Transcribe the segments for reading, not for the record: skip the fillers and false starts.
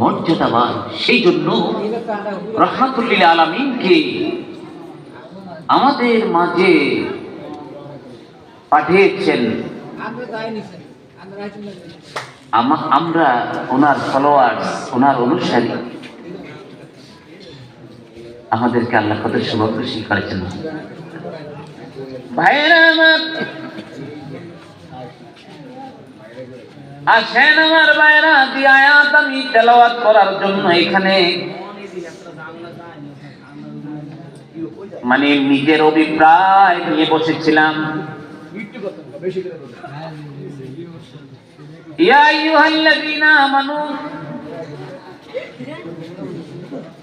মর্যাদাবান। সেই জন্য রাহমাতুল লিল আলামিনকে আমাদের মাঝে পাঠিয়েছেন। আমরা ওনার ফলোয়ার্স, ওনার অনুসারী। আমাদেরকে আল্লাহ কত সৌভাগ্যশীল করেছেন। ভাইরা আমার, আসেন আমার ভাইরা, যে আয়াত আমি তেলাওয়াত করার জন্য এখানে মানে নিজের অভিপ্রায় নিয়ে বসেছিলাম। ইয়া আইয়ুহাল্লাযীনা আমানু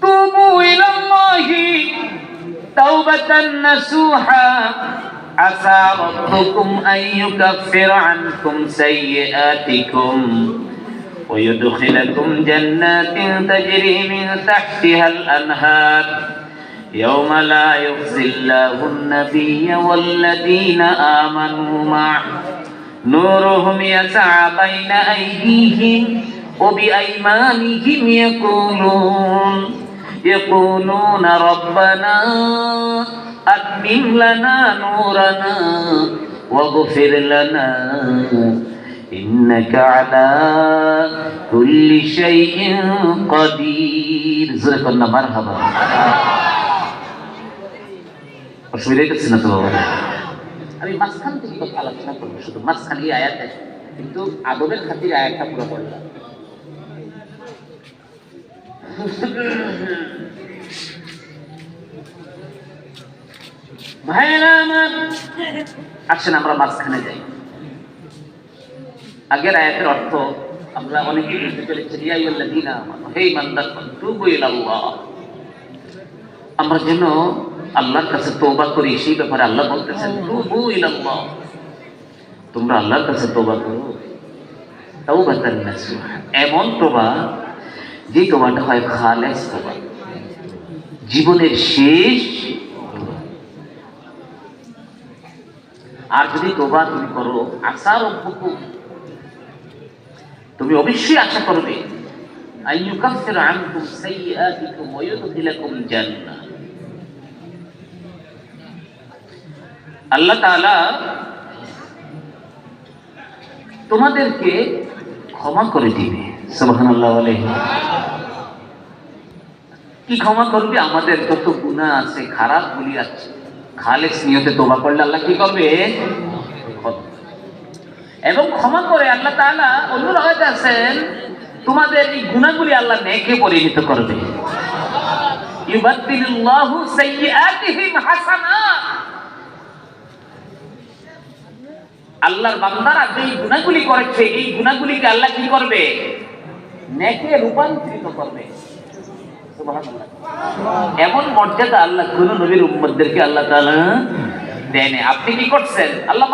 তুবু ইলাল্লাহি তাওবাতান নাসুহা আসা রাব্বুকুম আন ইউকাফিরা আনকুম সাইয়্যাতিকুম ওয়া ইউদখিলাকুম জান্নাতিন তাজরি মিন তাহতিহাল আনহার يوم لا يخزي الله النبي والذين آمنوا معه نورهم يسعى بين أيديهم وبأيمانهم يقولون ربنا أتمم لنا نورنا واغفر لنا إنك على كل شيء قدير. زرقنا مرحبا. অসুবিধা হচ্ছে না তো বাবা? আমি মাঝখান থেকে কথা আলোচনা করবো, শুধু মাঝখানে এই আয়াত, কিন্তু আদবের খাতিরে আয়াতটা পুরো পড়লাম। ভাইরা আমার, আসেন আমরা মাঝখানে যাই। আগের আয়াতের অর্থ আমরা অনেকে বুঝতে পেরেছি। ইয়া আইয়ুহাল্লাযীনা আমানু, হে ইমানদারগণ, তুবু ইলাল্লাহ, আমরা যেন আল্লাহর কাছে তওবা করি। সেই ব্যাপারে আল্লাহ বলতেছেন তুবু ইলাল্লাহ, তোমরা আল্লাহর কাছে তওবা করো। তাওবাতান নাসুহা, এমন তওবা যে তওবাটা হয় খালেস তওবা, জীবনের শেষ। আর যদি তওবা তুমি করো, আসা রাব্বুকুম, তুমি অবশ্যই আশা করবে আন ইউকাফিরা আনকুম সাইয়্যাতিকুম ওয়া ইউদখিলাকুম জান্নাহ, আল্লাহ তাআলা তোমাদেরকে ক্ষমা করে দিবে। সুবহানাল্লাহ আলাইহি। কি ক্ষমা করবে? আমাদের যত গুনাহ আছে, খারাপ গুলি আছে, খালেস নিয়তে তওবা করলে আল্লাহ কি করবে? এবং ক্ষমা করে আল্লাহ তাআলা অনুরোধ আছেন তোমাদের এই গুনাহগুলি আল্লাহ নেকে পরিণত করবে। ইউবাদদিলুল্লাহু সাইয়্যাতিহিম হাসানাত, আল্লাহর বান্দারা যে গুনাহগুলি করেছে, এই গুনাহগুলিকে আল্লাহ কি করবে? নেকে রূপান্তরিত করবে। সুবহানাল্লাহ। এমন মর্যাদা আল্লাহ কোন নবীর উম্মতদেরকে আল্লাহ তাআলা দেন। আপনি কি করছেন? আল্লাহ